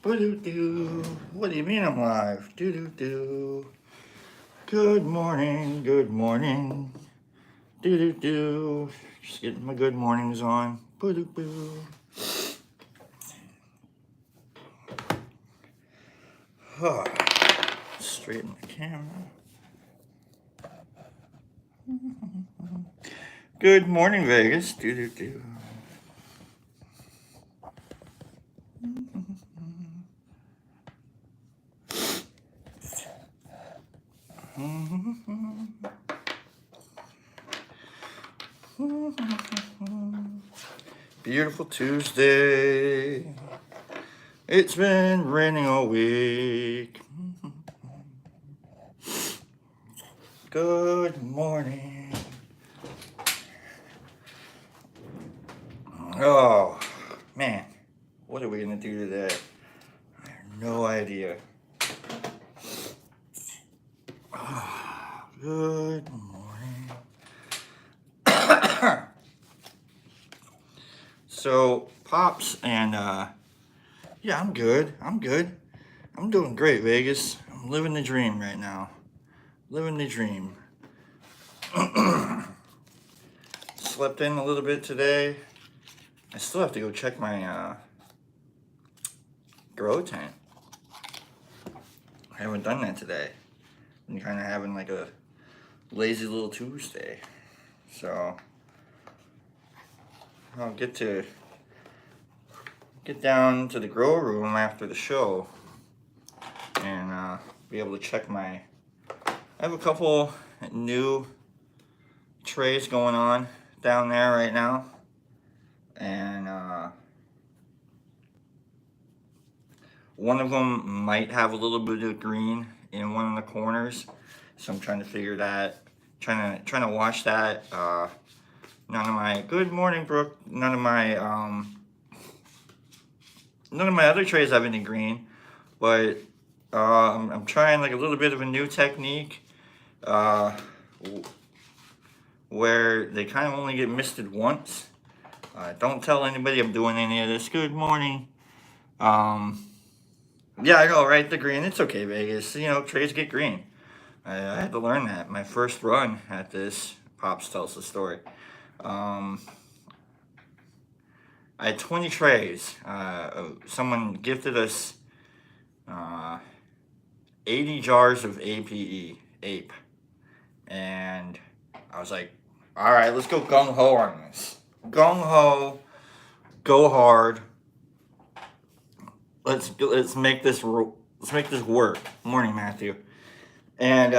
Boo-doo-doo. What do you mean I'm live? Do-do-do. Good morning, good morning. Do-do-do. Just getting my good mornings on. Boo-doo-boo. Huh. Straighten the camera. Good morning, Vegas. Do-do-do. Beautiful Tuesday. It's been raining all week. Good morning. Oh, man. What are we going to do today? I have no idea. Oh, good morning. So, Pops and, yeah, I'm good. I'm doing great, Vegas. I'm living the dream right now. Living the dream. Slept in a little bit today. I still have to go check my, grow tent. I haven't done that today. I'm kind of having like a lazy little Tuesday. So, I'll get down to the grow room after the show and be able to check my... I have a couple new trays going on down there right now, and one of them might have a little bit of green in one of the corners, so I'm trying to figure that, trying to wash that. None of my... Good morning, Brooke. None of my other trays have any green, but I'm trying like a little bit of a new technique where they kind of only get misted once. Don't tell anybody I'm doing any of this. Good morning. Yeah, I know, right? The green. It's okay, Vegas. You know, trays get green. I had to learn that. My first run at this, Pops tells the story. I had 20 trays. Someone gifted us 80 jars of ape. And I was like, all right, let's go gung-ho on this. Gung-ho, go hard. Let's make this work. Morning, Matthew. And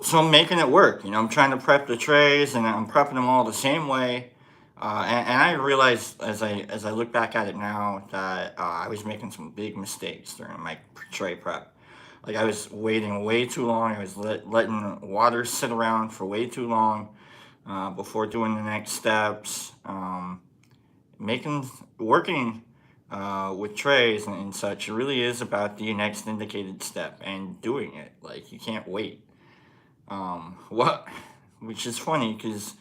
so I'm making it work. You know, I'm trying to prep the trays, and I'm prepping them all the same way. And I realized as I look back at it now that I was making some big mistakes during my tray prep. Like, I was waiting way too long. I was letting water sit around for way too long before doing the next steps. Working with trays and such, it really is about the next indicated step and doing it. Like, you can't wait. Which is funny because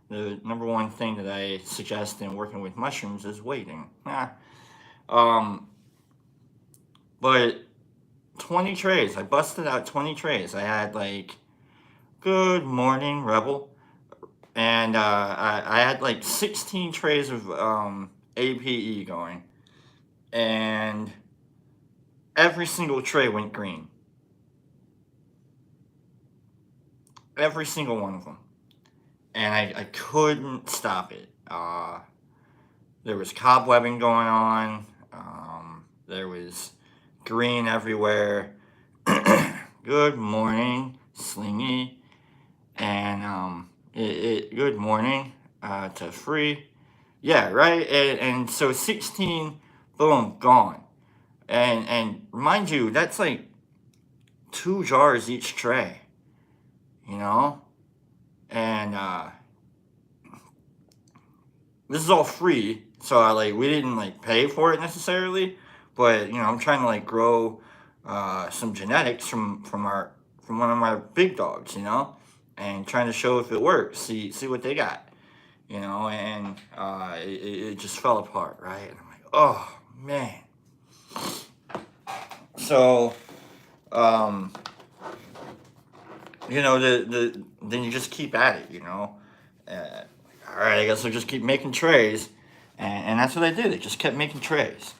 the number one thing that I suggest in working with mushrooms is waiting. But 20 trays. I busted out 20 trays. I had like, good morning, Rebel. And I had like 16 trays of APE going. And every single tray went green. Every single one of them. And I couldn't stop it. There was cobwebbing going on. There was green everywhere. Good morning, Slingy. And good morning to Free. Yeah, right? And so 16, boom, gone. And mind you, that's like 2 jars each tray. You know? And this is all free, so we didn't pay for it necessarily, but you know, I'm trying to grow some genetics from one of my big dogs, you know, and trying to show if it works, see what they got, and it just fell apart, right? And I'm like, oh man. So, um, then you just keep at it. Uh, all right, I guess I'll just keep making trays, and that's what I did. I just kept making trays.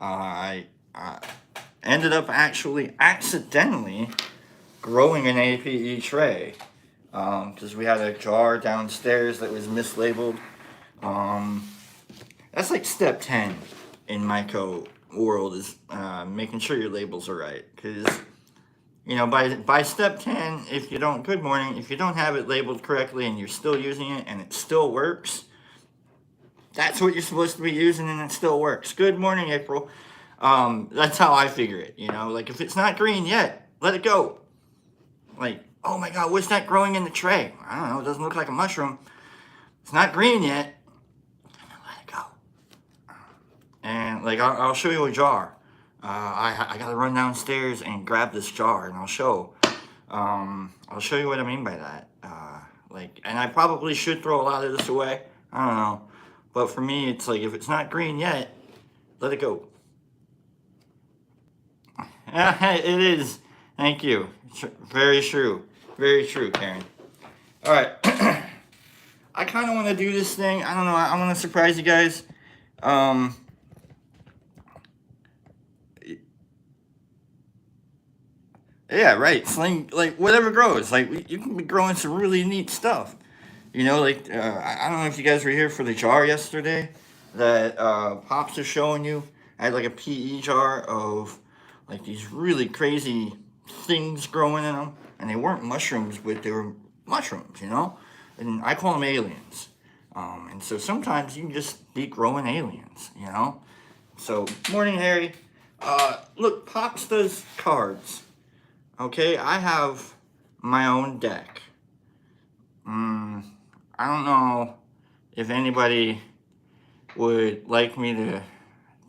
I ended up actually accidentally growing an APE tray because we had a jar downstairs that was mislabeled. Um, that's like step 10 in myco world is making sure your labels are right. Because, by step 10, if you don't, good morning, if you don't have it labeled correctly and you're still using it and it still works, that's what you're supposed to be using and it still works. Good morning, April. That's how I figure it. Like if it's not green yet, let it go. Like, oh my God, what's that growing in the tray? I don't know. It doesn't look like a mushroom. It's not green yet. Let it go. And like, I'll show you a jar. I gotta run downstairs and grab this jar, and I'll show you what I mean by that. And I probably should throw a lot of this away. I don't know, but for me, it's like if it's not green yet, let it go. It is. Thank you. Very true. Very true, Karen. All right. I kind of want to do this thing. I don't know. I want to surprise you guys. Yeah, right. Sling, like whatever grows. Like you can be growing some really neat stuff. I don't know if you guys were here for the jar yesterday that Pops is showing you. I had like a PE jar of like these really crazy things growing in them, and they weren't mushrooms, but they were mushrooms. And I call them aliens. And so sometimes you can just be growing aliens. So morning, Harry. Look, Pops does cards. Okay, I have my own deck. I don't know if anybody would like me to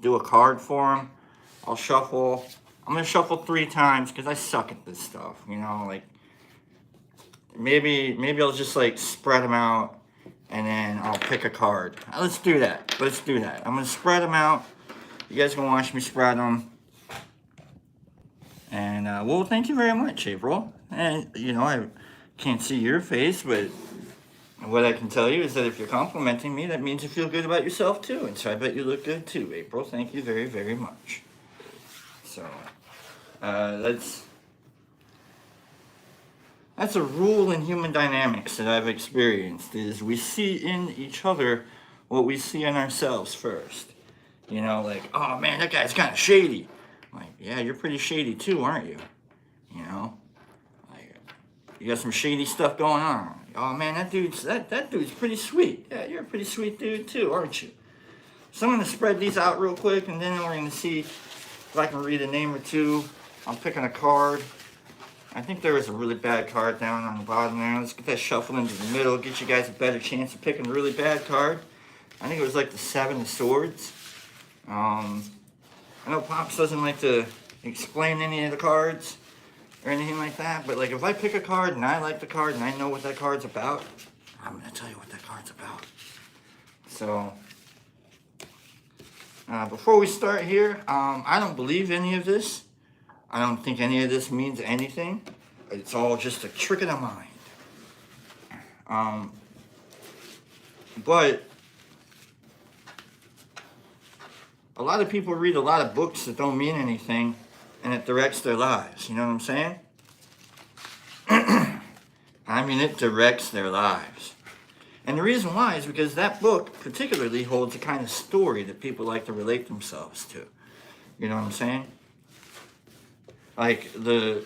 do a card for them. I'll shuffle. I'm gonna shuffle 3 times because I suck at this stuff. Like maybe I'll just like spread them out and then I'll pick a card. Let's do that. I'm gonna spread them out. You guys can watch me spread them. And well, thank you very much, April. And I can't see your face, but what I can tell you is that if you're complimenting me, that means you feel good about yourself too. And so I bet you look good too, April. Thank you very, very much. So that's a rule in human dynamics that I've experienced is we see in each other what we see in ourselves first. Like, oh man, that guy's kind of shady. I'm like, yeah, you're pretty shady too, aren't you? Like, you got some shady stuff going on. Oh man, that dude's pretty sweet. Yeah, you're a pretty sweet dude too, aren't you? So I'm gonna spread these out real quick, and then we're gonna see if I can read a name or two. I'm picking a card. I think there was a really bad card down on the bottom there. Let's get that shuffled into the middle, get you guys a better chance of picking a really bad card. I think it was like the 7 of Swords. I know Pops doesn't like to explain any of the cards or anything like that, but like if I pick a card and I like the card and I know what that card's about, I'm gonna tell you what that card's about. So before we start here, I don't believe any of this. I don't think any of this means anything. It's all just a trick of the mind. But a lot of people read a lot of books that don't mean anything, and it directs their lives. You know what I'm saying? I mean, it directs their lives. And the reason why is because that book particularly holds a kind of story that people like to relate themselves to. You know what I'm saying? Like the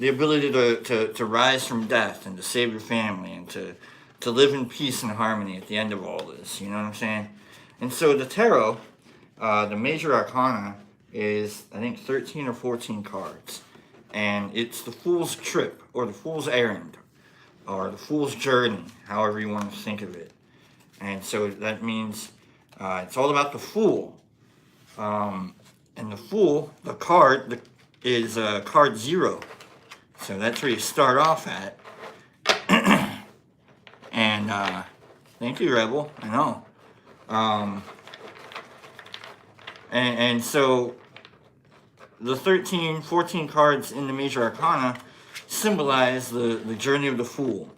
ability to rise from death and to save your family and to live in peace and harmony at the end of all this. You know what I'm saying? And so the tarot, the major arcana is, I think, 13 or 14 cards. And it's the Fool's Trip, or the Fool's Errand, or the Fool's Journey, however you want to think of it. And so that means it's all about the Fool. And the Fool, the card, is card 0. So that's where you start off at. And Thank you, Rebel. I know. Um, and so the 13, 14 cards in the major arcana symbolize the journey of the fool.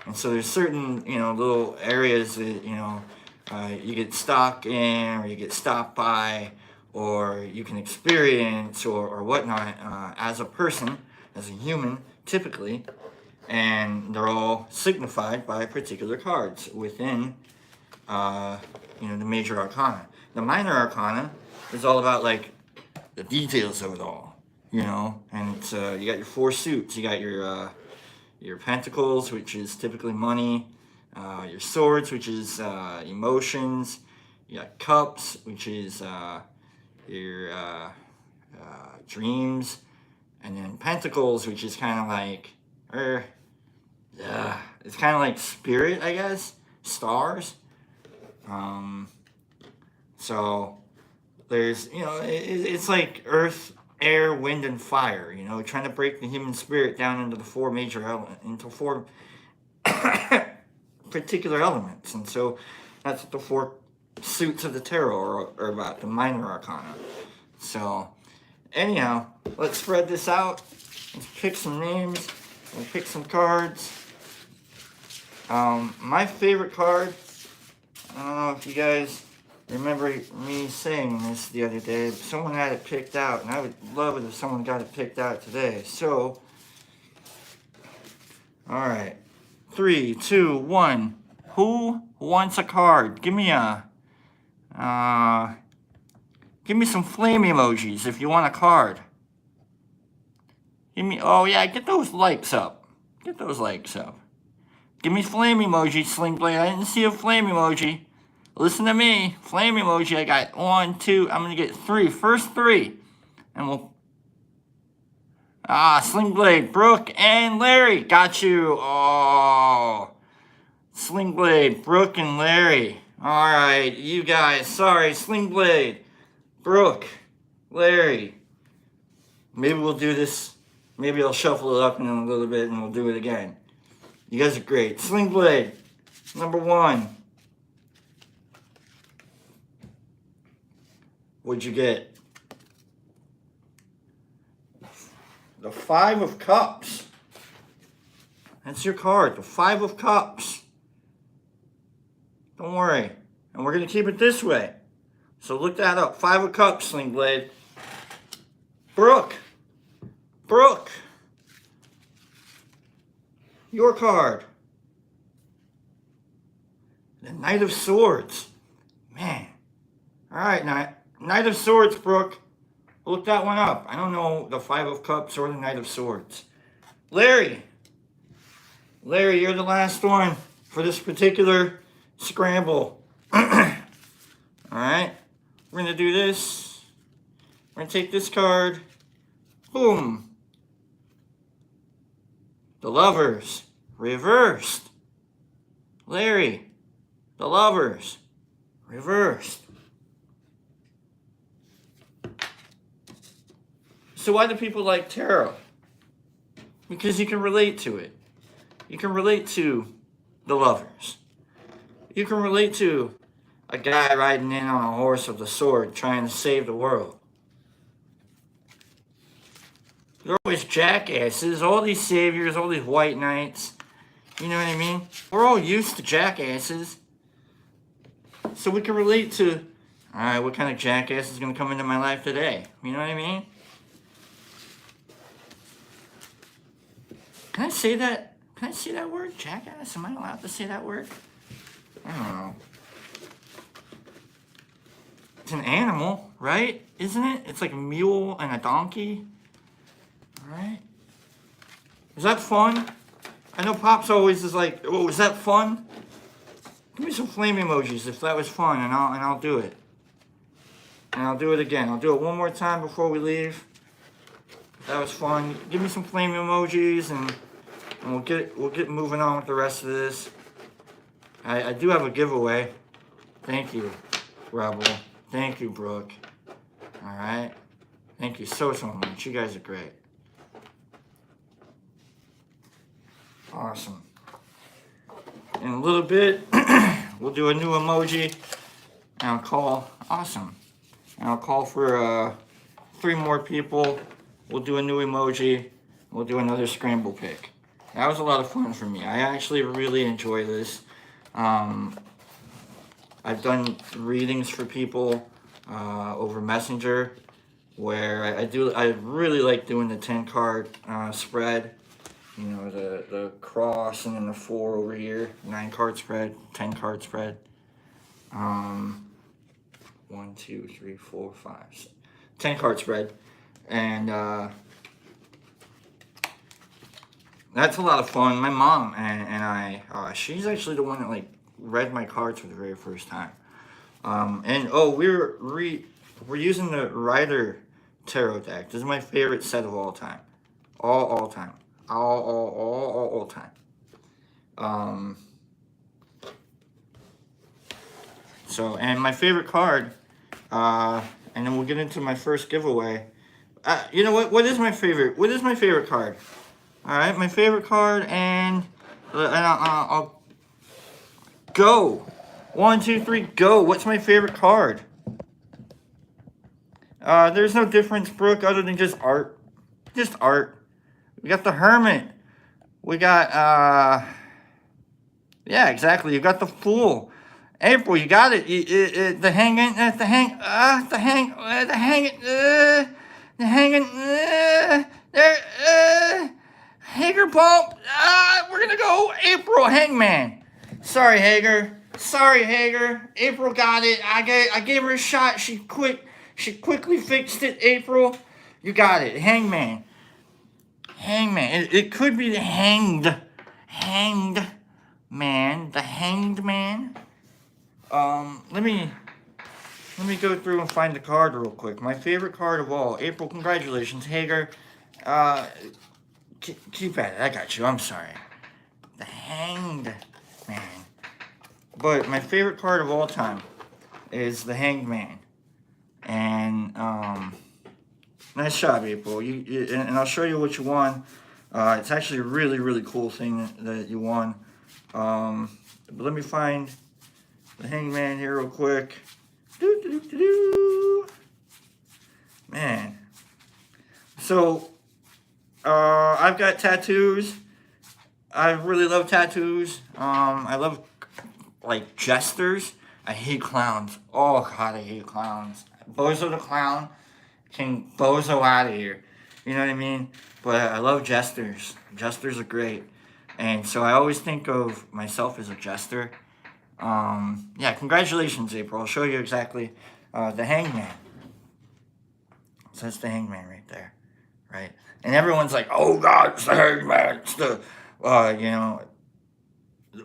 And so there's certain, little areas that, you get stuck in, or you get stopped by, or you can experience, or whatnot, as a person, as a human, typically. And they're all signified by particular cards within, the major arcana. The minor arcana is all about, like, the details of it all, and it's, you got your 4 suits. You got your pentacles, which is typically money, your swords, which is emotions, you got cups, which is your dreams, and then pentacles, which is kind of like, it's kind of like spirit, I guess, stars. So there's, it's like earth, air, wind, and fire, trying to break the human spirit down into the 4 major elements, into 4 particular elements. And so that's what the 4 suits of the tarot are about, the minor arcana. So anyhow, let's spread this out. Let's pick some names. We'll pick some cards. My favorite card, I don't know if you guys remember me saying this the other day, but someone had it picked out, and I would love it if someone got it picked out today. So, alright. 3, 2, 1. Who wants a card? Give me some flame emojis if you want a card. Oh yeah, get those likes up. Get those likes up. Give me flame emoji, Sling Blade. I didn't see a flame emoji. Listen to me. Flame emoji. I got 1, 2. I'm going to get 3. First 3. And we'll... Sling Blade. Brooke and Larry. Got you. Oh. Sling Blade. Brooke and Larry. Alright. You guys. Sorry. Sling Blade. Brooke. Larry. Maybe we'll do this. Maybe I'll shuffle it up in a little bit and we'll do it again. You guys are great. Sling Blade. Number 1. What'd you get? The 5 of Cups. That's your card. The 5 of Cups. Don't worry. And we're going to keep it this way. So look that up. 5 of Cups, Sling Blade. Brooke. Brooke. Your card. The Knight of Swords. Man. Alright, Knight of Swords, Brooke. Look that one up. I don't know the 5 of Cups or the Knight of Swords. Larry. Larry, you're the last one for this particular scramble. Alright. We're going to do this. We're going to take this card. Boom. The Lovers. Reversed. Larry. The Lovers. Reversed. So why do people like tarot? Because you can relate to it. You can relate to the Lovers. You can relate to a guy riding in on a horse with a sword trying to save the world. They're always jackasses, all these saviors, all these white knights. You know what I mean? We're all used to jackasses. So we can relate to, alright, what kind of jackass is going to come into my life today? You know what I mean? Can I say that? Can I say that word? Jackass? Am I allowed to say that word? I don't know. It's an animal, right? Isn't it? It's like a mule and a donkey. Alright. Is that fun? I know Pops always is like, oh, is that fun? Give me some flame emojis if that was fun, and I'll do it. And I'll do it again. I'll do it one more time before we leave. That was fun. Give me some flame emojis, and we'll get moving on with the rest of this. I do have a giveaway. Thank you, Rebel. Thank you, Brooke. All right. Thank you so much. You guys are great. Awesome. In a little bit, We'll do a new emoji. And I'll call, awesome. And I'll call for 3 more people. We'll do a new emoji. We'll do another scramble pick. That was a lot of fun for me. I actually really enjoy this. I've done readings for people over Messenger, where I really like doing the 10 card spread. You know, the cross and then the 4 over here, 9 card spread, 10 card spread. 1, 2, 3, 4, 5, 6, 10 card spread, and that's a lot of fun. My mom and I, she's actually the one that like read my cards for the very first time. And oh, we're using the Rider Tarot deck. This is my favorite set of all time, all time, all time. So, and my favorite card, and then we'll get into my first giveaway. You know what? What is my favorite? What is my favorite card? All right, my favorite card, and I'll go. 1, 2, 3, go. What's my favorite card? There's no difference, Brooke, other than just art. Just art. We got the Hermit. We got, yeah, exactly. You got the Fool. April, you got it. The hanging, Hager bump. We're gonna go April Hangman. Sorry, Hager. April got it. I gave her a shot. She quickly fixed it. April, you got it. Hangman. It could be the hanged man. The hanged man. Let me go through and find the card real quick. My favorite card of all. April, congratulations. Hager, keep at it. I got you. I'm sorry. The Hanged Man. But my favorite card of all time is the Hanged Man. And, nice job, April. And I'll show you what you won. It's actually a really, really cool thing that you won. But let me find the Hangman here real quick. Man. So, I've got tattoos. I really love tattoos. I love, like, jesters. I hate clowns. Oh, God, I hate clowns. Bozo the Clown can bozo out of here. You know what I mean? But I love jesters. Jesters are great. And so I always think of myself as a jester. Yeah, congratulations, April. I'll show you exactly the Hangman. So that's the Hangman right there, right? And everyone's like, oh, God, it's the Hangman. It's the, you know,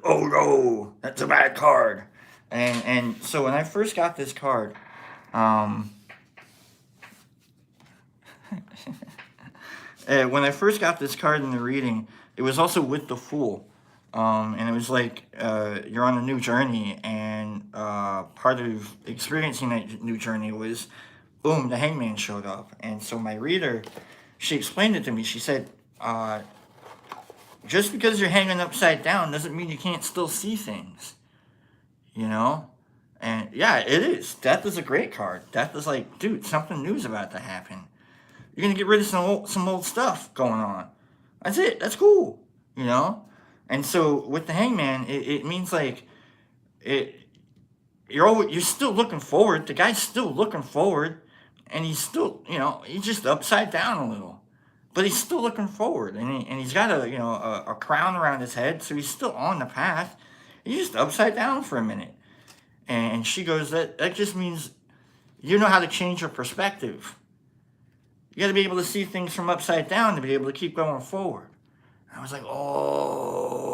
oh, no, that's a bad card. And so when I first got this card, when I first got this card in the reading, it was also with the Fool. And it was like, you're on a new journey, and part of experiencing that new journey was, boom, the Hangman showed up. And so my reader, she explained it to me. She said, just because you're hanging upside down doesn't mean you can't still see things, you know? And yeah, it is. Death is a great card. Death is like, dude, something new's about to happen. You're going to get rid of some old stuff going on. That's it. That's cool, you know? And so with the Hangman, it means like you're still looking forward. The guy's still looking forward, and he's still, you know, he's just upside down a little, but he's still looking forward, and he's got a crown around his head, so he's still on the path. He's just upside down for a minute. And she goes, that just means you know how to change your perspective. You got to be able to see things from upside down to be able to keep going forward. I was like, oh,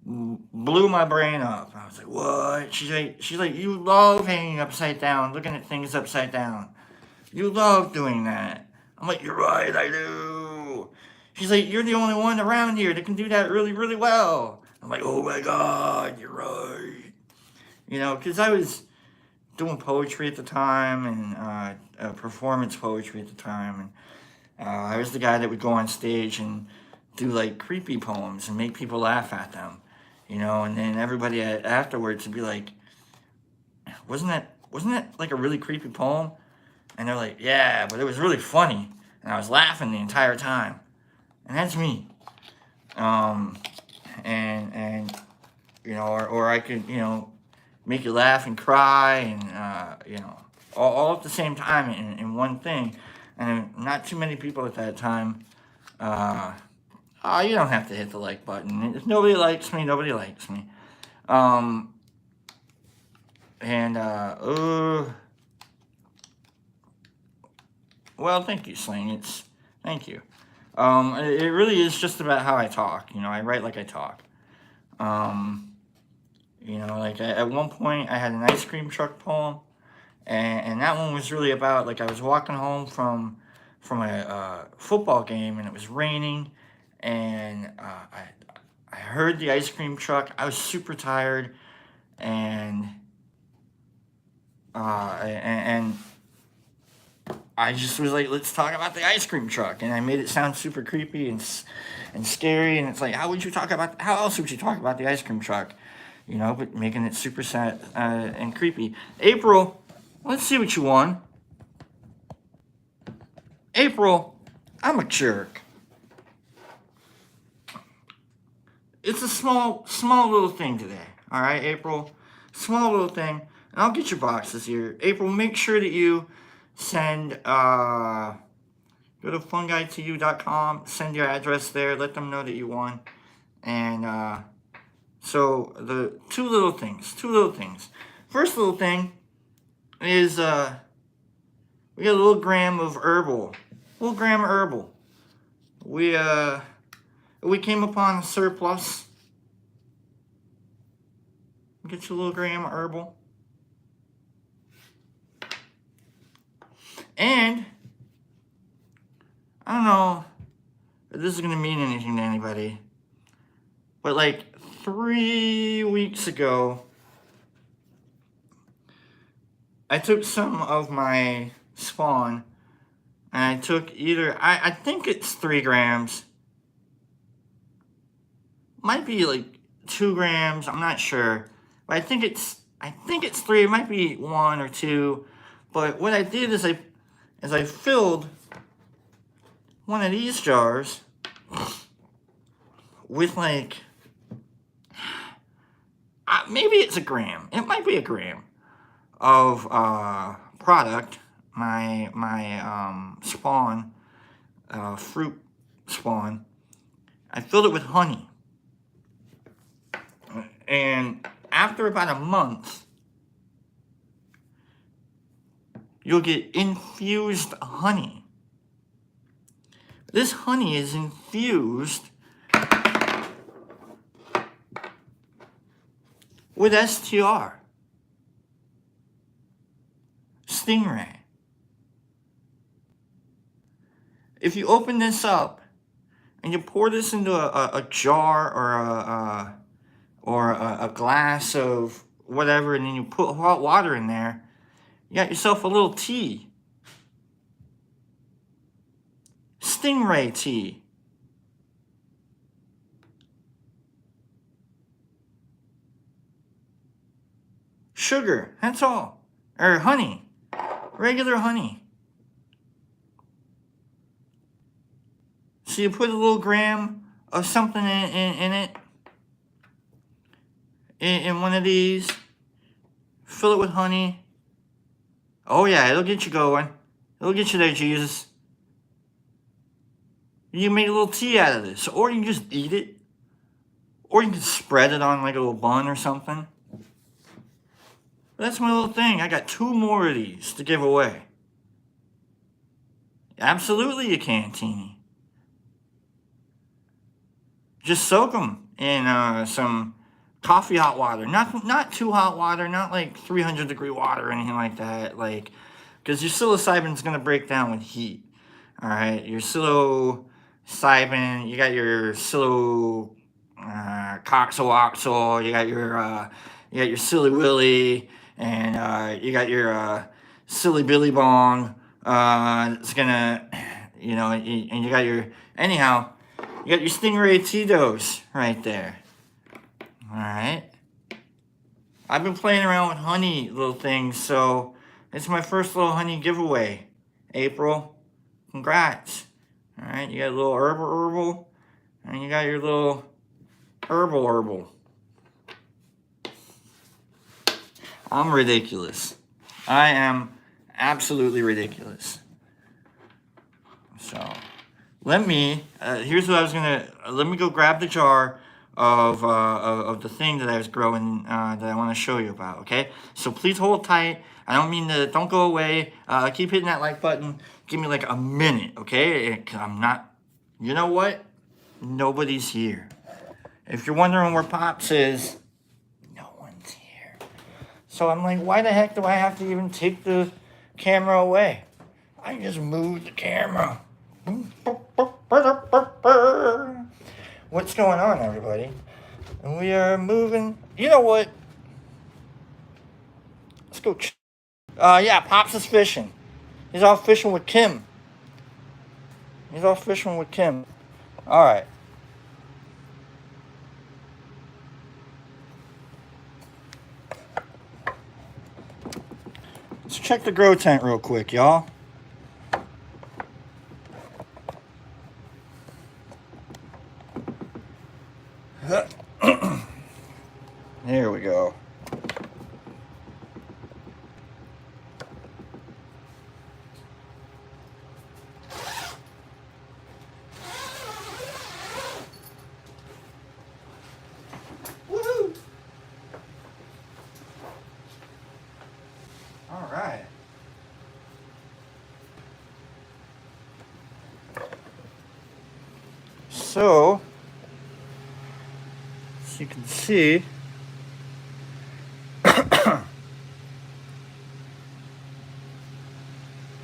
blew my brain up. I was like, what? She's like, you love hanging upside down, looking at things upside down. You love doing that. I'm like, you're right, I do. She's like, you're the only one around here that can do that really, really well. I'm like, oh my God, you're right. You know, because I was doing poetry at the time, and performance poetry at the time, and I was the guy that would go on stage and do like creepy poems and make people laugh at them. And then everybody afterwards would be like, wasn't that like a really creepy poem? And they're like, yeah, but it was really funny, and I was laughing the entire time, and that's me. Um, and or I could make you laugh and cry, and all at the same time in one thing, and not too many people at that time. Uh, oh, you don't have to hit the like button. If nobody likes me, nobody likes me. Um, and well, thank you, Sling. Thank you. It really is just about how I talk. I write like I talk. Um, like at one point I had an ice cream truck poem, and that one was really about, like, I was walking home from a football game, and it was raining, and I heard the ice cream truck. I was super tired, and and I just was like, let's talk about the ice cream truck, and I made it sound super creepy and scary, and it's like, how else would you talk about the ice cream truck, but making it super sad and creepy. April, let's see what you won. April, I'm a jerk. It's a small little thing today. All right, April, small little thing, and I'll get your boxes here. April, make sure that you send go to fungi2u.com, send your address there, let them know that you won. And so the two little things. First little thing is we got a little gram of herbal. We came upon a surplus. Get you a little gram of herbal. And I don't know if this is going to mean anything to anybody, but like 3 weeks ago, I took some of my spawn, and I took I think it's 3 grams, might be like 2 grams, I'm not sure, but I think it's 3, it might be 1 or 2, but what I did is I filled one of these jars with, like, maybe it's a gram. It might be a gram of product. My spawn, fruit spawn. I filled it with honey, and after about a month, you'll get infused honey. This honey is infused with STR, stingray. If you open this up and you pour this into a jar or a glass of whatever, and then you put hot water in there, you got yourself a little tea. Stingray tea. Sugar, that's all. Or honey. Regular honey. So you put a little gram of something in it, in one of these, fill it with honey. Oh yeah, it'll get you going. It'll get you there, Jesus. You can make a little tea out of this, or you can just eat it, or you can spread it on like a little bun or something. That's my little thing. I got 2 more of these to give away. Absolutely you can, Teeny. Just soak them in some coffee hot water. Not too hot water, not like 300-degree water or anything like that. Like, because your psilocybin's going to break down with heat. All right, your psilocybin, you got your coxaloxyl, you got your silly willy, and you got your silly billy bong. It's gonna, and you got your, anyhow, you got your stingray tea dose right there. Alright. I've been playing around with honey little things, so it's my first little honey giveaway. April, congrats. Alright, you got a little herbal, and you got your little herbal. I'm ridiculous. I am absolutely ridiculous. So, here's what I was gonna, let me go grab the jar of the thing that I was growing that I want to show you about, okay? So please hold tight. I don't mean to, don't go away. Keep hitting that like button. Give me like a minute, okay? I'm not, you know what? Nobody's here. If you're wondering where Pops is, no one's here. So I'm like, why the heck do I have to even take the camera away? I can just move the camera. What's going on, everybody? And we are moving. You know what? Let's go. Yeah, Pops is fishing. He's off fishing with Kim. All right. Let's check the grow tent real quick, y'all. There we go. Woohoo! All right. So, as you can see,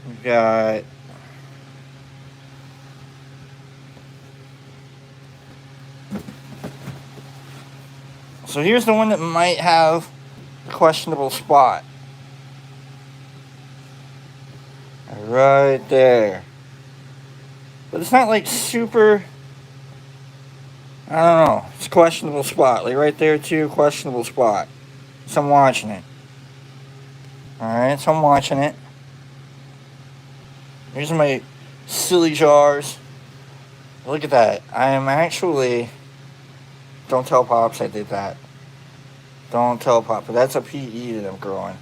we've got so here's the one that might have a questionable spot. Right there. But it's not like super, I don't know, it's a questionable spot. Like right there too, questionable spot. So I'm watching it. Alright, so I'm watching it. Here's my silly jars. Look at that. I am actually, don't tell Pops I did that. Don't tell Pop, but that's a PE that I'm growing.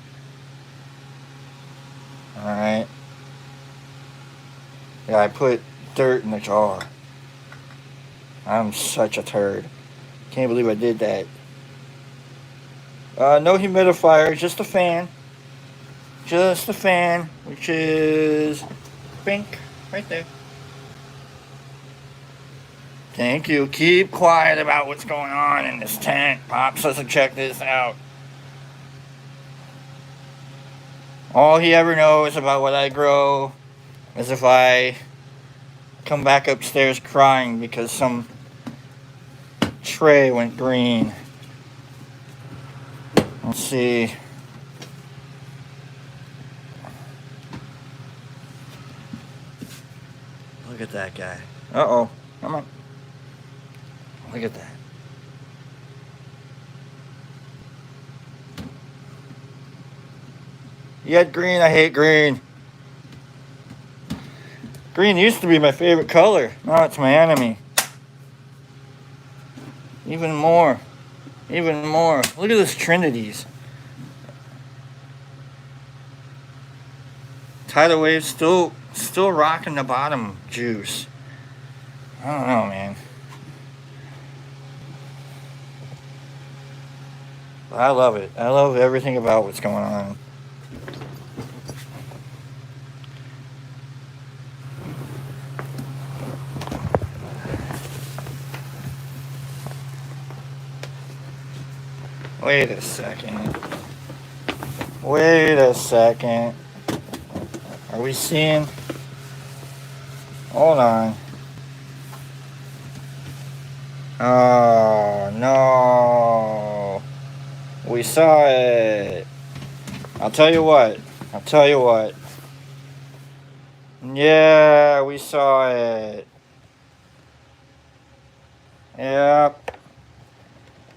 Alright. Yeah, I put dirt in the jar. I'm such a turd. Can't believe I did that. No humidifier, just a fan. Just a fan, which is pink, right there. Thank you. Keep quiet about what's going on in this tent. Pops doesn't check this out. All he ever knows about what I grow is if I come back upstairs crying because some tray went green. Let's see. Look at that guy. Uh-oh. Come on. Look at that. You had green, I hate green. Green used to be my favorite color. Now it's my enemy. Even more. Even more. Look at this Trinities. Tidal wave still rocking the bottom juice. I don't know, man. But I love it. I love everything about what's going on. Wait a second. Wait a second. Are we seeing? Hold on. Oh, no. We saw it. I'll tell you what. Yeah, we saw it. Yep.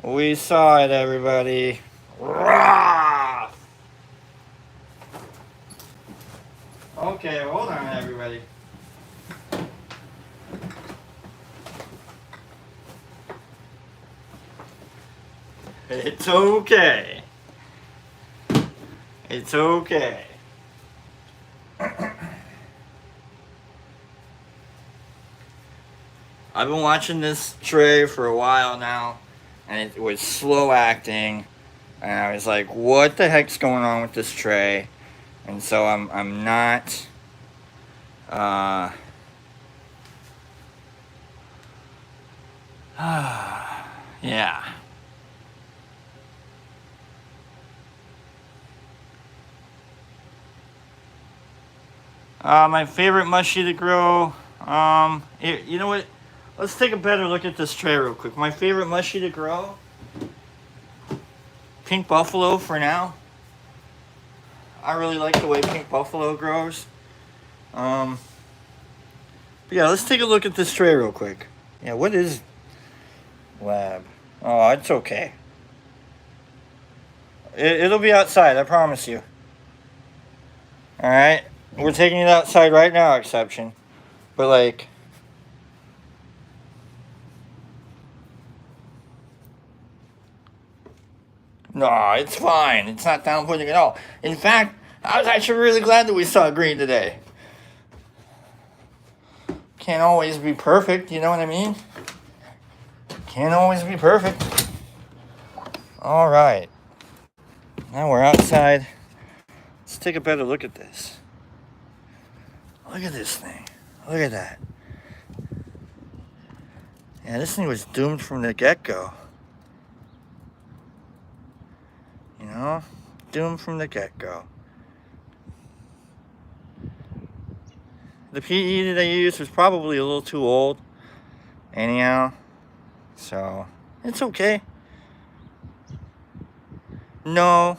We saw it, everybody. Rah! Okay, hold on, everybody. It's okay. It's okay. I've been watching this tray for a while now, and it was slow acting, and I was like, "What the heck's going on with this tray?" And so I'm not. Uh, yeah. My favorite mushy to grow. You know what? Let's take a better look at this tray real quick. My favorite mushy to grow. Pink Buffalo for now. I really like the way Pink Buffalo grows. But yeah, let's take a look at this tray real quick. Yeah, what is lab? Oh, it's okay. It'll be outside, I promise you. Alright? We're taking it outside right now, exception. But like... No, it's fine. It's not downputting at all. In fact, I was actually really glad that we saw green today. Can't always be perfect, you know what I mean? Can't always be perfect. Alright. Now we're outside. Let's take a better look at this. Look at this thing. Look at that. Yeah, this thing was doomed from the get-go. You know? Doomed from the get-go. The PE that I used was probably a little too old. Anyhow. So, it's okay. No,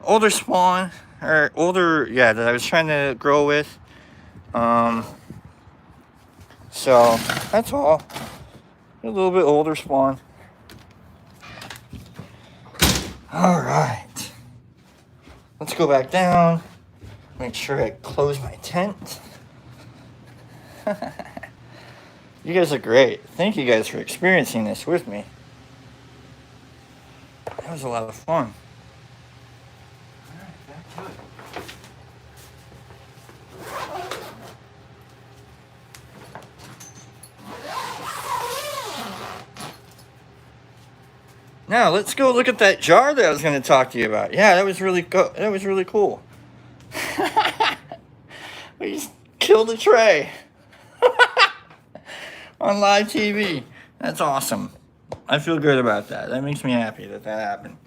older spawn, or older, yeah, that I was trying to grow with. So, that's all. A little bit older spawn. Alright. Let's go back down. Make sure I close my tent. You guys are great. Thank you guys for experiencing this with me. That was a lot of fun. Alright, back to it. Now let's go look at that jar that I was going to talk to you about. Yeah, that was really cool. We just killed a tray on live TV. That's awesome. I feel good about that. That makes me happy that happened.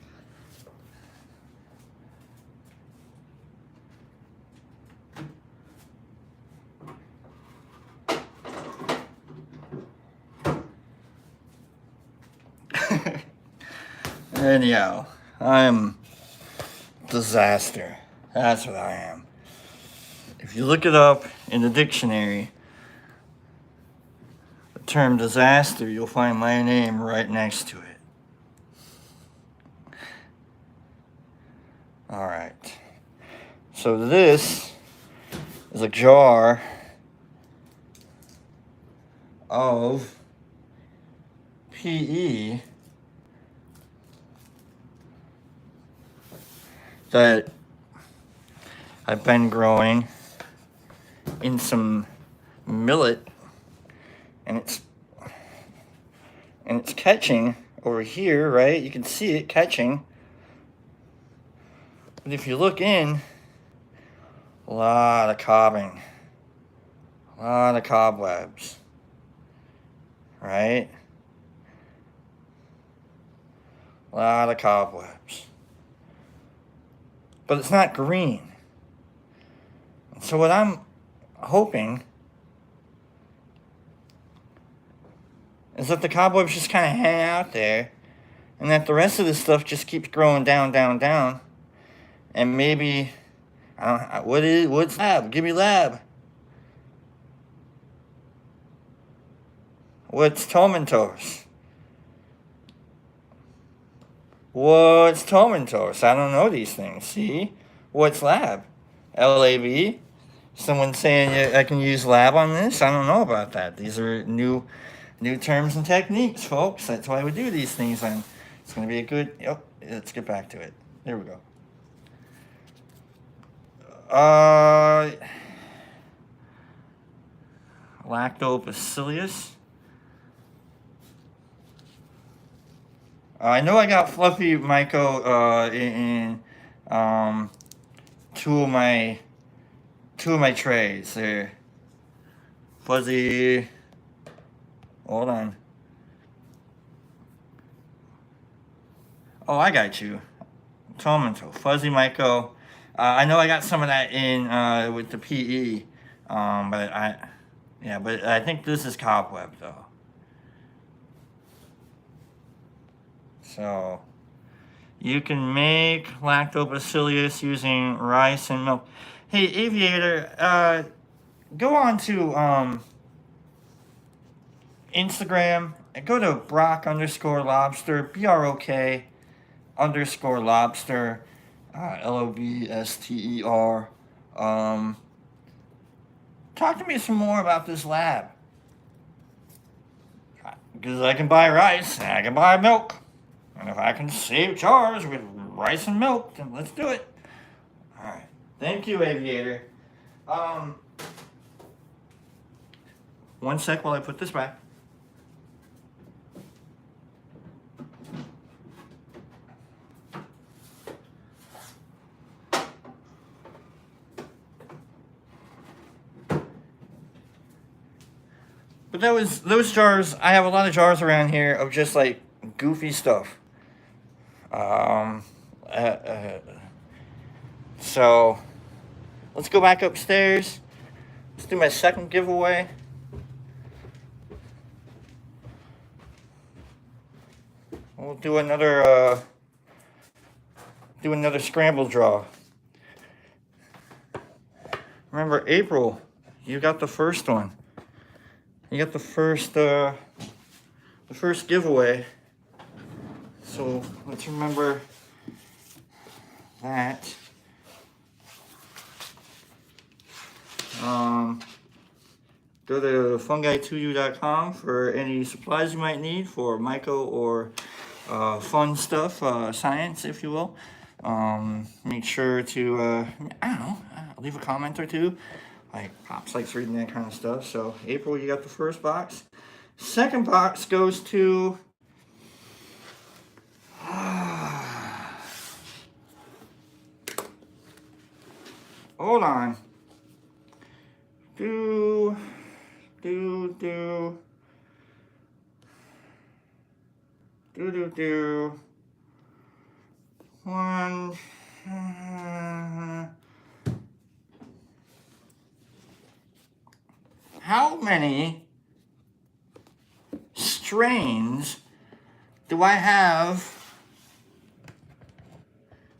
Anyhow, I'm disaster. That's what I am. If you look it up in the dictionary, the term disaster, you'll find my name right next to it. Alright. So this is a jar of PE that I've been growing in some millet, and it's catching over here, right? You can see it catching. But if you look in, a lot of cobbing, a lot of cobwebs, right? A lot of cobwebs. But it's not green. So what I'm hoping is that the cobwebs just kind of hang out there, and that the rest of this stuff just keeps growing down, down, down. And maybe, I don't know, what's lab? Give me lab. What's tomentose? What's tomentose? I don't know these things. See? What's lab? LAB? Someone saying I can use lab on this? I don't know about that. These are new terms and techniques, folks. That's why we do these things, and it's going to be a good... Oh, let's get back to it. There we go. Lactobacillus. I know I got fluffy myco in two of my trays there. Fuzzy. Hold on. Oh, I got you. Tomato, fuzzy myco. I know I got some of that in with the PE, but I think this is cobweb though. So you can make lactobacillus using rice and milk. Hey, Aviator, go on to Instagram and go to Brock_lobster, BROK_lobster, LOBSTER. Talk to me some more about this lab. Because I can buy rice and I can buy milk. And if I can save jars with rice and milk, then let's do it. Alright. Thank you, Aviator. One sec while I put this back. But those jars, I have a lot of jars around here of just like goofy stuff. So let's go back upstairs. Let's do my second giveaway. We'll do another scramble draw. Remember, April, you got the first one. You got the first giveaway. So let's remember that. Go to fungi2u.com for any supplies you might need for myco or fun stuff, science, if you will. Make sure to, I don't know, leave a comment or two. Like, Pops likes reading that kind of stuff. So, April, you got the first box. Second box goes to... Hold on. One... How many strains do I have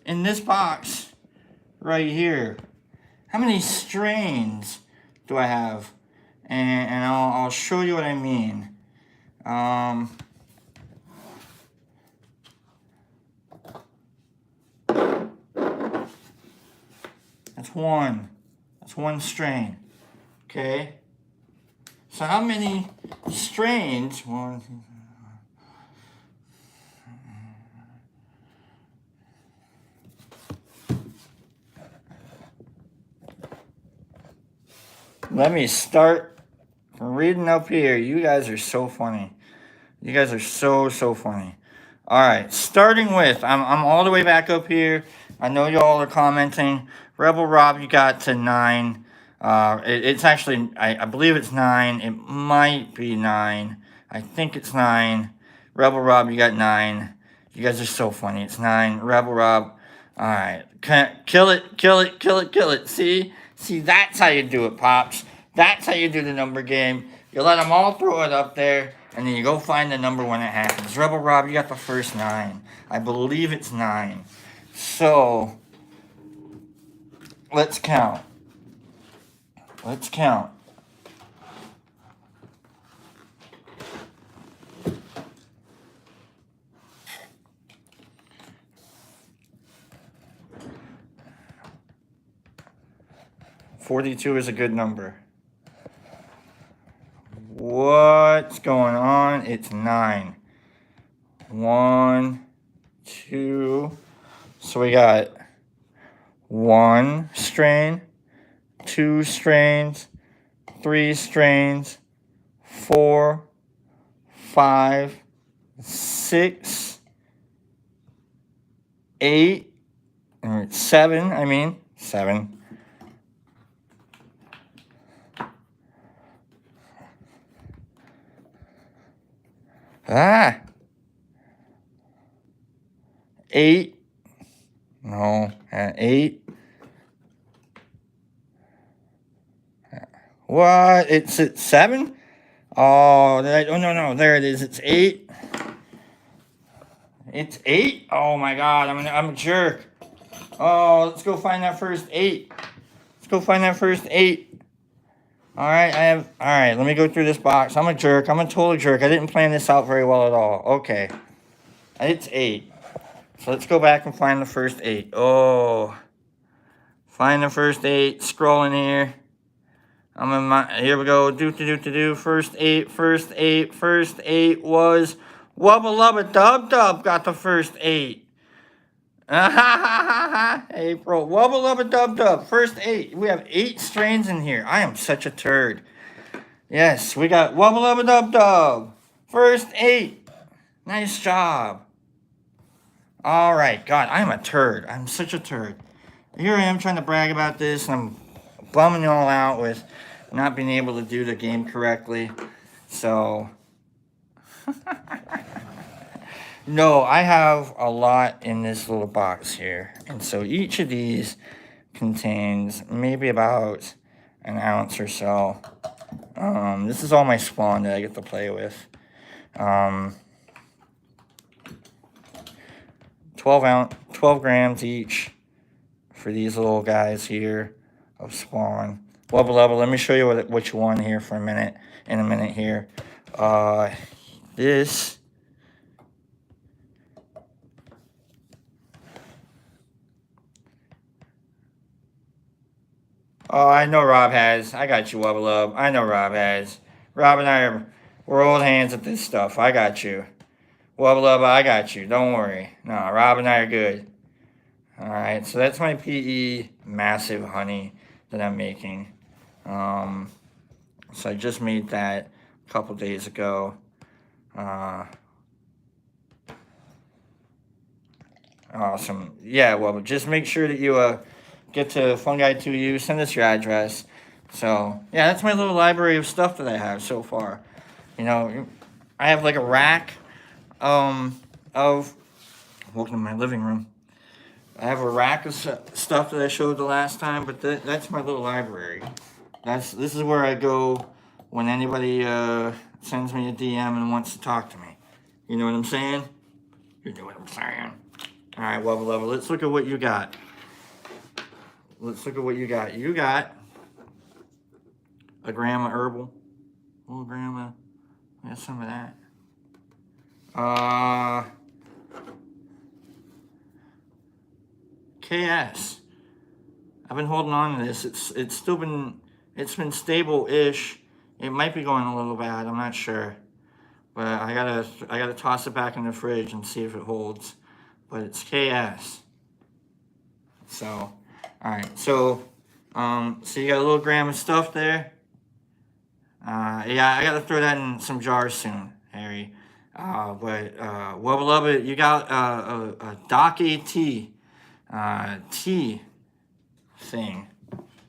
in this box right here? How many strains do I have? And I'll show you what I mean. That's one strain. Okay. So how many strains? One, two, let me start reading up here. You guys are so funny. You guys are so funny. All right, starting with, I'm all the way back up here. I know y'all are commenting. Rebel Rob, you got to 9. It's actually, I believe it's 9. It might be 9. I think it's 9. Rebel Rob, you got 9. You guys are so funny. It's 9. Rebel Rob. All right. Kill it. See, that's how you do it, Pops. That's how you do the number game. You let them all throw it up there, and then you go find the number when it happens. Rebel Rob, you got the first 9. I believe it's 9. So, let's count. 42 is a good number. What's going on? It's 9. 1, 2. So we got 1 strain, 2 strains, 3 strains, 4, 5, 6, 8, or 7, I mean, 7. Ah! 8. No, 8. What? It's at 7? Oh, no, there it is. It's 8. It's 8? Oh my god, I'm a jerk. Oh, let's go find that first 8. Let's go find that first 8. Alright, let me go through this box. I'm a jerk. I'm a total jerk. I didn't plan this out very well at all. Okay. It's 8. So let's go back and find the first 8. Oh. Find the first 8. Scrolling here. Here we go. First 8 was Wubba Lubba Dub Dub got the first 8. April. Wubba Lubba Dub Dub. First 8. We have 8 strains in here. I am such a turd. Yes, we got Wubba Lubba Dub Dub. First 8. Nice job. Alright, God, I'm a turd. I'm such a turd. Here I am trying to brag about this, and I'm bumming you all out with not being able to do the game correctly. So, no, I have a lot in this little box here. And so each of these contains maybe about an ounce or so. This is all my spawn that I get to play with. 12 grams each for these little guys here of spawn. Wubba Lubba, let me show you which one here for a minute, in a minute here. This. Oh, I know Rob has. I got you, Wubba Lub. I know Rob has. Rob and we're old hands at this stuff. I got you. Wubba Lubba, I got you. Don't worry. No, Rob and I are good. Alright, so that's my PE massive honey that I'm making. So I just made that a couple days ago. Awesome. Yeah, well, just make sure that you get to Fungi2U, send us your address. So, yeah, that's my little library of stuff that I have so far. You know, I have like a rack welcome to my living room. I have a rack of stuff that I showed the last time, but that's my little library. This is where I go when anybody sends me a DM and wants to talk to me. You know what I'm saying? You know what I'm saying. All right, Wubba Lubba, let's look at what you got. Let's look at what you got. You got a gram of herbal. A little gram of, I got some of that. KS. I've been holding on to this. It's been stable-ish. It might be going a little bad. I'm not sure, but I gotta toss it back in the fridge and see if it holds. But it's KS. So, all right. So you got a little gram of stuff there. Yeah, I gotta throw that in some jars soon, Harry. But Wubba Lubba, you got a Doc AT tea thing.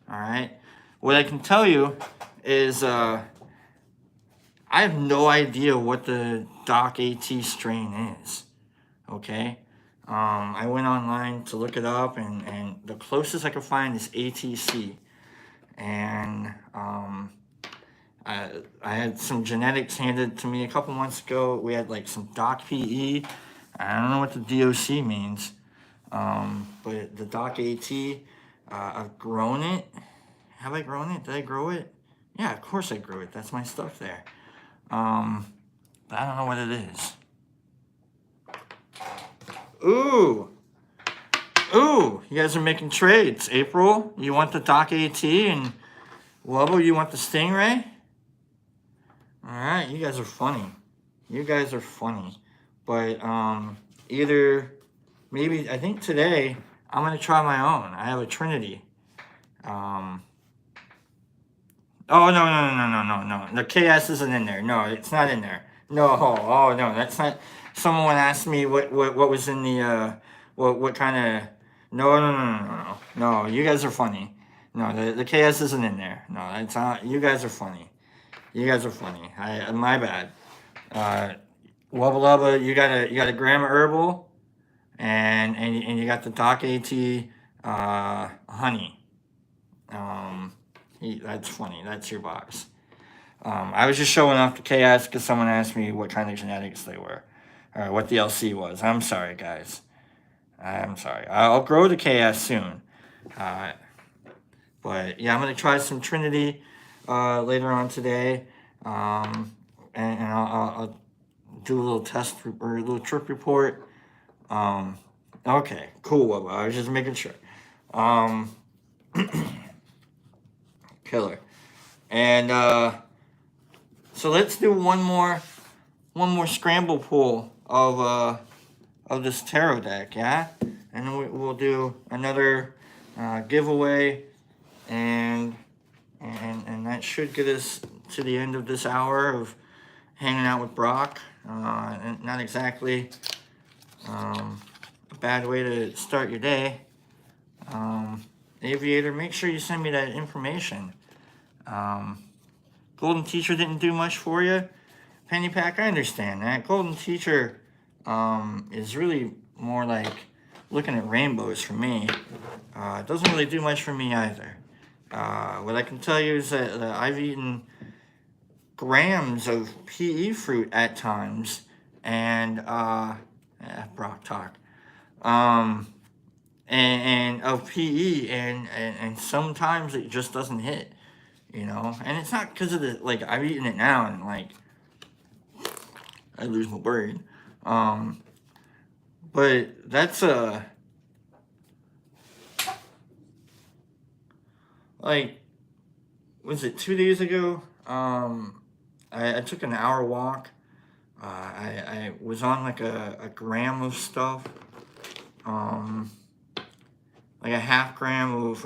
All right. What I can tell you is I have no idea what the Doc AT strain is. Okay. I went online to look it up, and the closest I could find is ATC. And I had some genetics handed to me a couple months ago. We had like some Doc PE. I don't know what the DOC means. But the Doc AT, I've grown it. Have I grown it? Did I grow it? Yeah, of course I grew it. That's my stuff there. But I don't know what it is. Ooh. Ooh, you guys are making trades. April, you want the Doc AT, and Wubbo, you want the Stingray? Alright, you guys are funny. You guys are funny. But, either, maybe, I think today, I'm gonna try my own. I have a Trinity. Oh, no. The KS isn't in there. No, it's not in there. No, oh, no, that's not. Someone asked me what was in the, what kind of. No, you guys are funny. No, the KS isn't in there. No, it's not. You guys are funny. You guys are funny. My bad. Wubba Lubba, you got a Grandma Herbal, and you got the Doc AT, honey. That's funny. That's your box. I was just showing off the KS because someone asked me what kind of genetics they were, or what the LC was. I'm sorry, guys. I'm sorry. I'll grow the KS soon. But yeah, I'm gonna try some Trinity later on today, and I'll do a little test or a little trip report. Okay, cool. I was just making sure. Killer. And so let's do one more scramble pull of this tarot deck, yeah? And then we'll do another giveaway, and that should get us to the end of this hour of hanging out with Brock. And not exactly a bad way to start your day. Aviator, make sure you send me that information. Golden Teacher didn't do much for you. Penny Pack, I understand that. Golden Teacher is really more like looking at rainbows for me. It doesn't really do much for me either. What I can tell you is that I've eaten grams of PE fruit at times, and Brock talk. And of PE, and sometimes it just doesn't hit, you know. And it's not because of the, like, I've eaten it now and like I lose my brain. But that's like, was it 2 days ago? I took an hour walk. I was on like a gram of stuff. Like a half gram of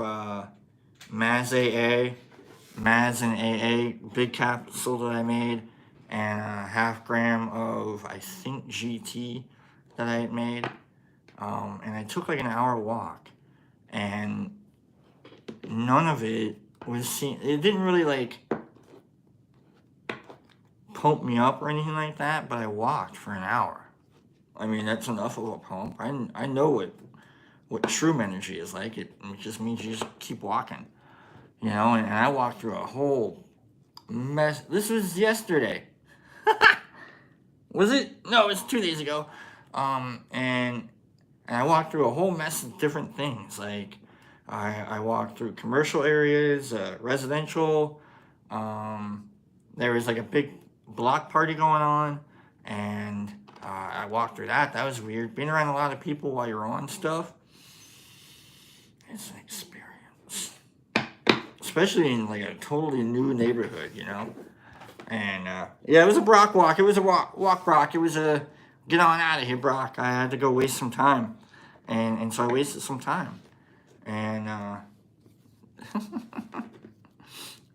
Maz AA, Maz and AA big capsule that I made, and a half gram of, I think, GT that I had made. And I took like an hour walk, and none of it was seen. It didn't really like pump me up or anything like that, but I walked for an hour. I mean, that's enough of a pump. I know what true energy is like. It just means you just keep walking, you know. And I walked through a whole mess. This was yesterday. Was it? No, it's 2 days ago. And I walked through a whole mess of different things. Like I walked through commercial areas, residential. There was like a big block party going on, and I walked through that. That was weird. Being around a lot of people while you're on stuff, it's an experience. Especially in like a totally new neighborhood, you know? And yeah, it was a Brock walk. It was a walk Brock. It was a get on out of here, Brock. I had to go waste some time. And so I wasted some time. And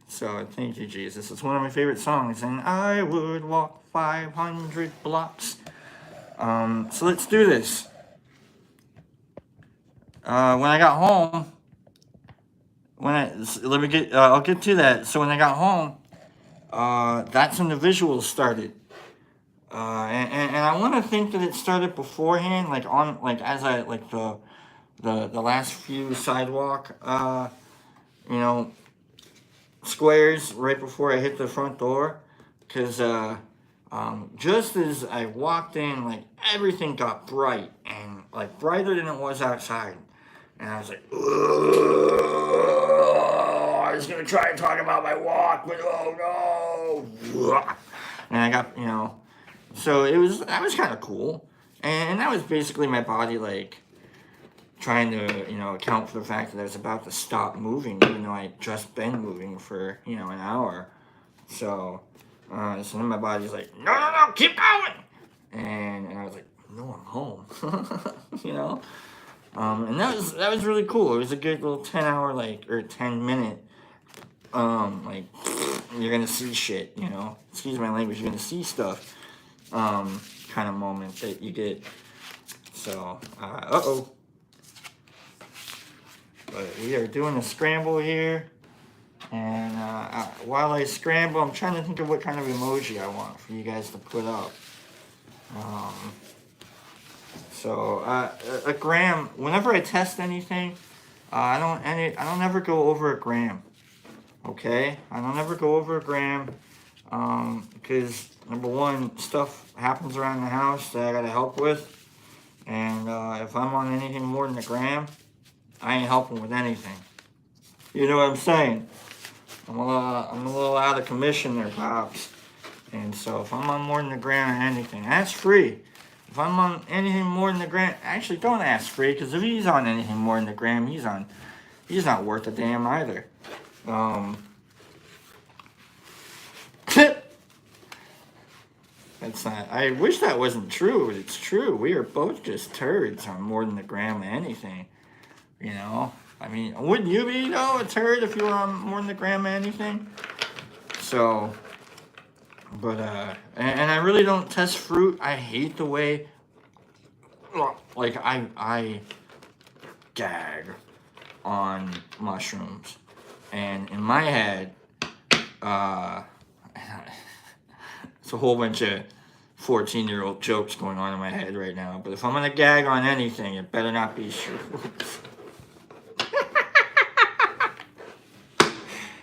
so thank you, Jesus. It's one of my favorite songs. And I would walk 500 blocks. So let's do this. When I got home, I'll get to that. So when I got home, that's when the visuals started. And I want to think that it started beforehand, like as I, like the last few sidewalk, you know, squares right before I hit the front door. Because, just as I walked in, like, everything got bright, and like brighter than it was outside. And I was like, I was going to try and talk about my walk, but oh no. And I got, you know, so that was kind of cool. And that was basically my body, like, trying to, account for the fact that I was about to stop moving, even though I had just been moving for, an hour. So, so then my body's like, no, no, no, keep going. And I was like, no, I'm home. you know? And that was really cool. It was a good little 10-hour, or 10-minute, you're gonna see shit, excuse my language, you're gonna see stuff, kind of moment that you get. So, uh-oh. But we are doing a scramble here. And while I scramble, I'm trying to think of what kind of emoji I want for you guys to put up. So a gram. Whenever I test anything, I don't ever go over a gram. Okay, I don't ever go over a gram because number one, stuff happens around the house that I gotta help with, and if I'm on anything more than a gram, I ain't helping with anything. You know what I'm saying? I'm a little out of commission there, pops. And so if I'm on more than a gram or anything, ask free. If I'm on anything more than a gram, actually don't ask free, because if he's on anything more than a gram, he's not worth a damn either. That's not. I wish that wasn't true, but it's true. We are both just turds on more than a gram of anything. I mean, wouldn't you be, though, a turd if you were on more than a gram of anything? So, but, and I really don't test fruit. I hate the way, I gag on mushrooms. And in my head, it's a whole bunch of 14-year-old jokes going on in my head right now. But if I'm going to gag on anything, it better not be shrooms.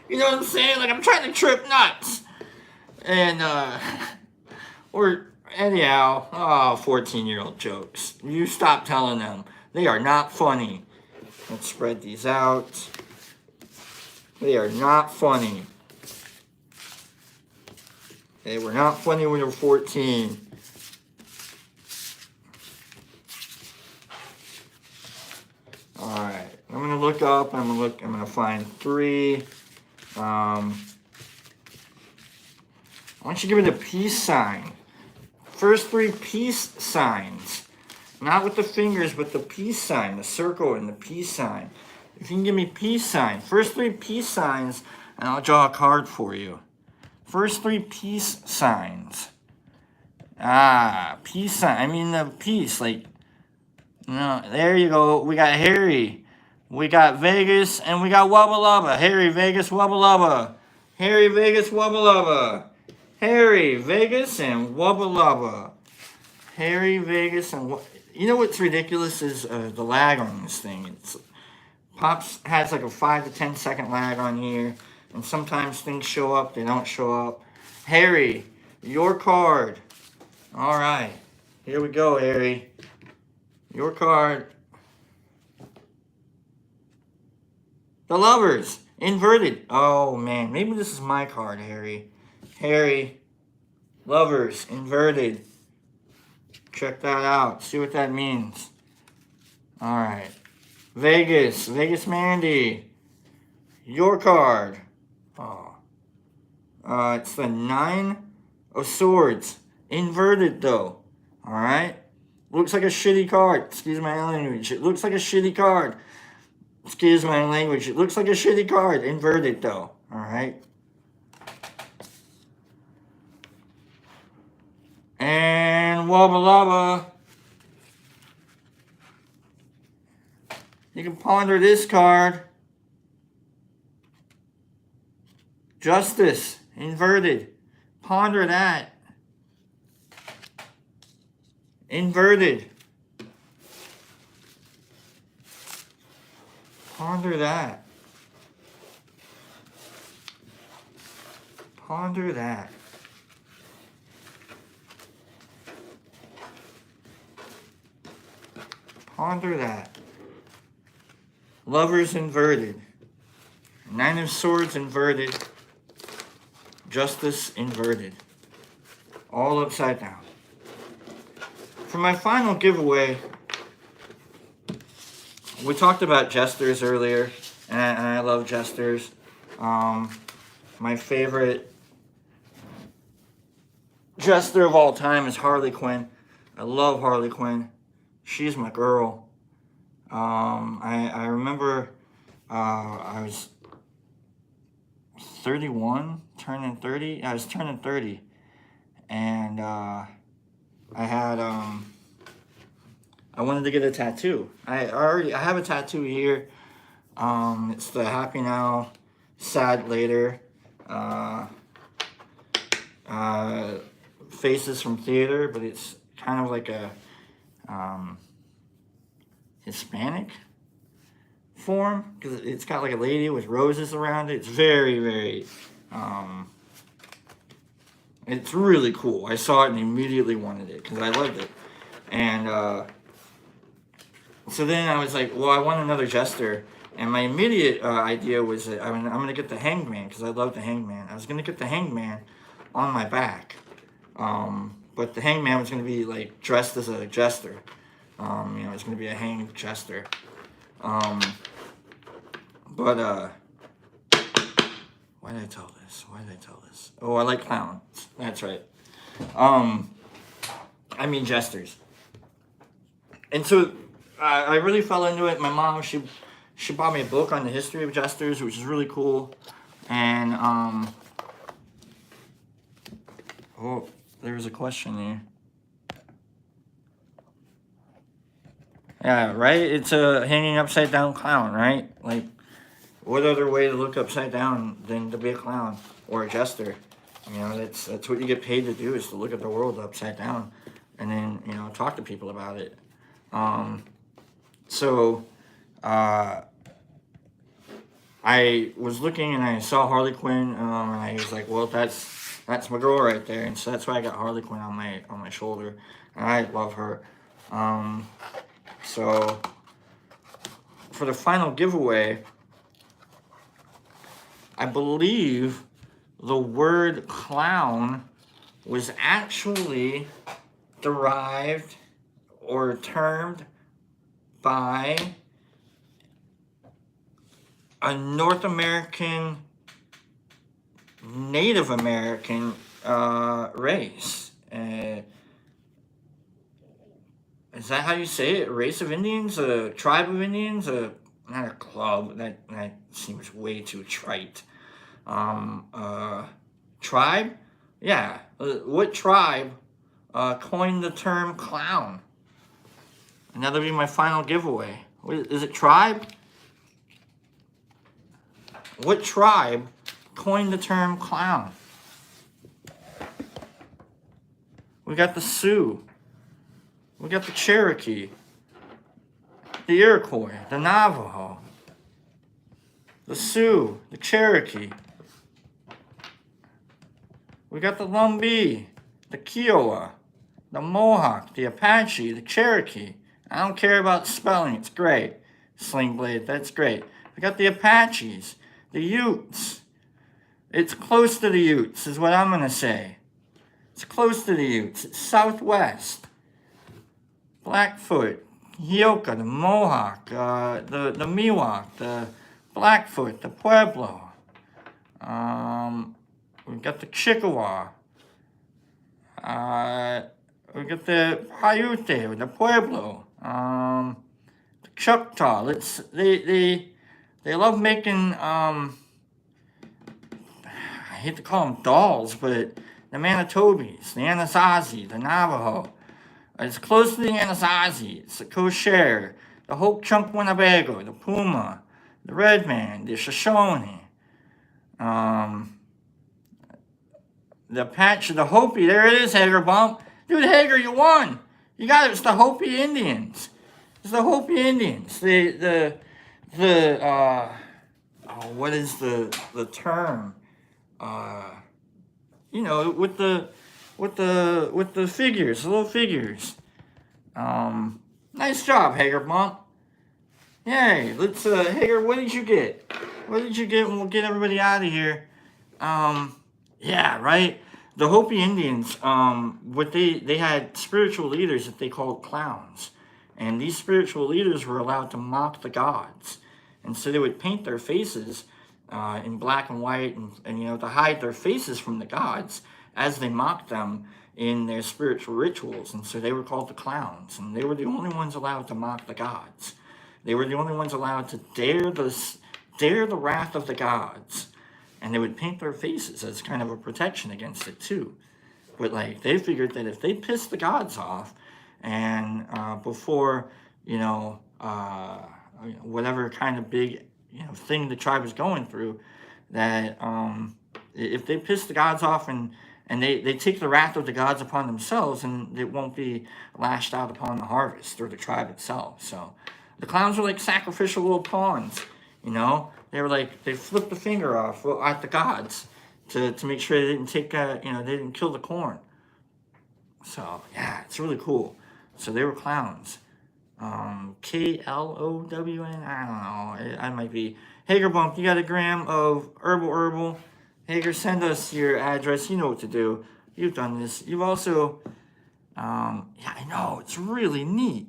You know what I'm saying? Like, I'm trying to trip nuts. And, or, anyhow, 14-year-old jokes. You stop telling them. They are not funny. Let's spread these out. They are not funny. They were not funny when you were 14. Alright. I'm going to look up. I'm going to find 3. I want you to give it a peace sign. First 3 peace signs. Not with the fingers, but the peace sign. The circle and the peace sign. If you can give me peace sign. First 3 peace signs, and I'll draw a card for you. First 3 peace signs. Peace sign. I mean the peace. There you go. We got Harry. We got Vegas, and we got Wubba Lubba. Harry, Vegas, Wubba Lubba. Harry, Vegas, Wubba Lubba. Harry, Vegas, and Wubba Lubba. Harry, Vegas, and you know what's ridiculous is the lag on this thing. Pops has like a 5 to 10 second lag on here, and sometimes things show up, they don't show up. Harry, your card. All right, here we go, Harry. Your card. The Lovers, inverted. Oh, man. Maybe this is my card, Harry. Harry, Lovers, inverted. Check that out. See what that means. All right. Vegas, Vegas Mandy. Your card. Oh. It's the 9 of Swords. Inverted, though. All right. Looks like a shitty card. Excuse my language. It looks like a shitty card. Excuse my language. It looks like a shitty card. Inverted, though. Alright? And Wubba Lubba. You can ponder this card. Justice. Inverted. Ponder that. Inverted. Ponder that. Ponder that. Ponder that. Lovers inverted. 9 of Swords inverted. Justice inverted. All upside down. For my final giveaway, we talked about jesters earlier, and I love jesters. My favorite jester of all time is Harley Quinn. I love Harley Quinn. She's my girl. I remember I was 31, turning 30. I was turning 30, and I had I wanted to get a tattoo. I have a tattoo here. It's the Happy Now, Sad Later. Faces from theater, but it's kind of like a Hispanic form, because it's got like a lady with roses around it. It's very, very, it's really cool. I saw it and immediately wanted it because I loved it. And so then I was like, well, I want another jester. And my immediate idea was that I'm going to get the Hangman, because I love the Hangman. I was going to get the Hangman on my back. But the Hangman was going to be like dressed as a jester. It's going to be a hanged jester. But why did I tell this? Oh, I like clowns. That's right. I mean jesters. And so I really fell into it. My mom, she bought me a book on the history of jesters, which is really cool. And oh, there was a question there. Yeah, right? It's a hanging upside down clown, right? Like, what other way to look upside down than to be a clown or a jester? That's what you get paid to do, is to look at the world upside down and then, talk to people about it. So I was looking and I saw Harley Quinn, and I was like, well, that's my girl right there. And so that's why I got Harley Quinn on my shoulder, and I love her. So for the final giveaway, I believe the word clown was actually derived or termed by a North American, Native American race. Is that how you say it? A race of Indians? A tribe of Indians? Not a club. That seems way too trite. Tribe? Yeah. What tribe coined the term clown? And that'll be my final giveaway. Is it tribe? What tribe coined the term clown? We got the Sioux. We got the Cherokee. The Iroquois. The Navajo. The Sioux. The Cherokee. We got the Lumbee. The Kiowa. The Mohawk. The Apache. The Cherokee. I don't care about spelling. It's great. Sling Blade. That's great. We got the Apaches. The Utes. It's close to the Utes is what I'm going to say. It's close to the Utes. It's southwest. Blackfoot, Hioka, the Mohawk, the Miwok, the Blackfoot, the Pueblo. We've got the Chippewa. We got the Paiute, or the Pueblo. The Choctaw. They love making, I hate to call them dolls, but the Manitobes, the Anasazi, the Navajo. It's close to the Anasazi. It's the Kosher, the Hope Chunk Winnebago, the Puma, the Red Man, the Shoshone, the Apache, the Hopi. There it is, Hager Bump. Dude, Hager, you won. You got it. It's the Hopi Indians. It's the Hopi Indians. What is the term? With the figures, the little figures. Nice job, Hager Bump. Yay, let's, Hager, what did you get? What did you get? And we'll get everybody out of here. Yeah, right? The Hopi Indians, they had spiritual leaders that they called clowns. And these spiritual leaders were allowed to mock the gods. And so they would paint their faces in black and white and, you know, to hide their faces from the gods as they mocked them in their spiritual rituals. And so they were called the clowns. And they were the only ones allowed to mock the gods. They were the only ones allowed to dare the wrath of the gods. And they would paint their faces as kind of a protection against it too. But like they figured that if they pissed the gods off, and before you know whatever kind of big thing the tribe was going through, that if they piss the gods off and they take the wrath of the gods upon themselves, and it won't be lashed out upon the harvest or the tribe itself. So the clowns were like sacrificial little pawns, you know. They were like, they flipped the finger off at the gods to make sure they didn't take they didn't kill the corn. So yeah, it's really cool. So they were clowns. KLOWN, I don't know. I might be. Hager Bump, you got a gram of herbal. Hager, send us your address. You know what to do. You've done this. You've also, yeah, I know. It's really neat.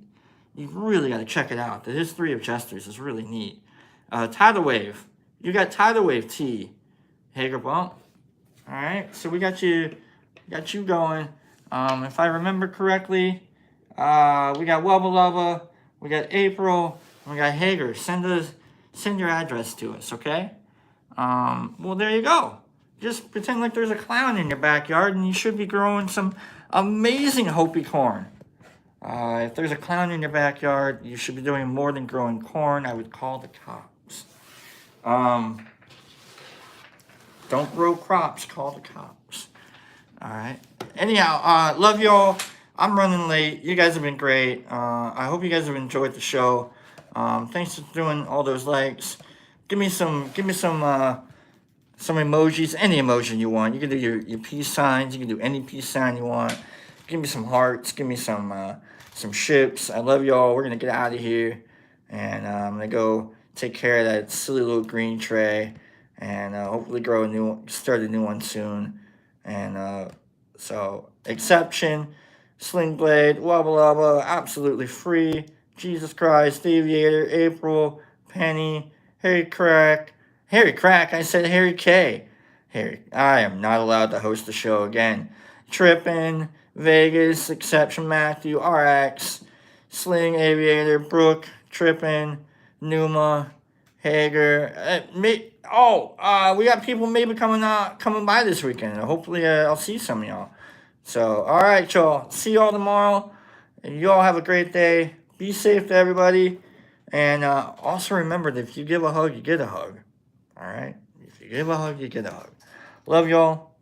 You've really got to check it out. The history of Chester's is really neat. Tidal Wave. You got Tidal Wave tea. Hager Bump. All right. So we got you going. If I remember correctly, we got Wubba Lubba, we got April, we got Hager. Send your address to us, okay? Well, there you go. Just pretend like there's a clown in your backyard, and you should be growing some amazing Hopi corn. If there's a clown in your backyard, you should be doing more than growing corn. I would call the cops. Don't grow crops, call the cops. All right. Anyhow, love y'all. I'm running late. You guys have been great. I hope you guys have enjoyed the show. Thanks for doing all those likes. Give me some emojis, any emoji you want. You can do your peace signs. You can do any peace sign you want. Give me some hearts. Give me some ships. I love y'all. We're gonna get out of here, and I'm gonna go take care of that silly little green tray, and hopefully start a new one soon. And so Exception, Sling Blade, Wubba Lubba, absolutely free. Jesus Christ, Aviator, April, Penny, Harry Crack, I said Harry K. I am not allowed to host the show again. Trippin', Vegas, Exception, Matthew, RX, Sling, Aviator, Brooke, Trippin', Numa, Hager. We got people maybe coming by this weekend. Hopefully, I'll see some of y'all. So, all right, y'all. See y'all tomorrow. And you all have a great day. Be safe to everybody. And also remember that if you give a hug, you get a hug. All right? If you give a hug, you get a hug. Love y'all.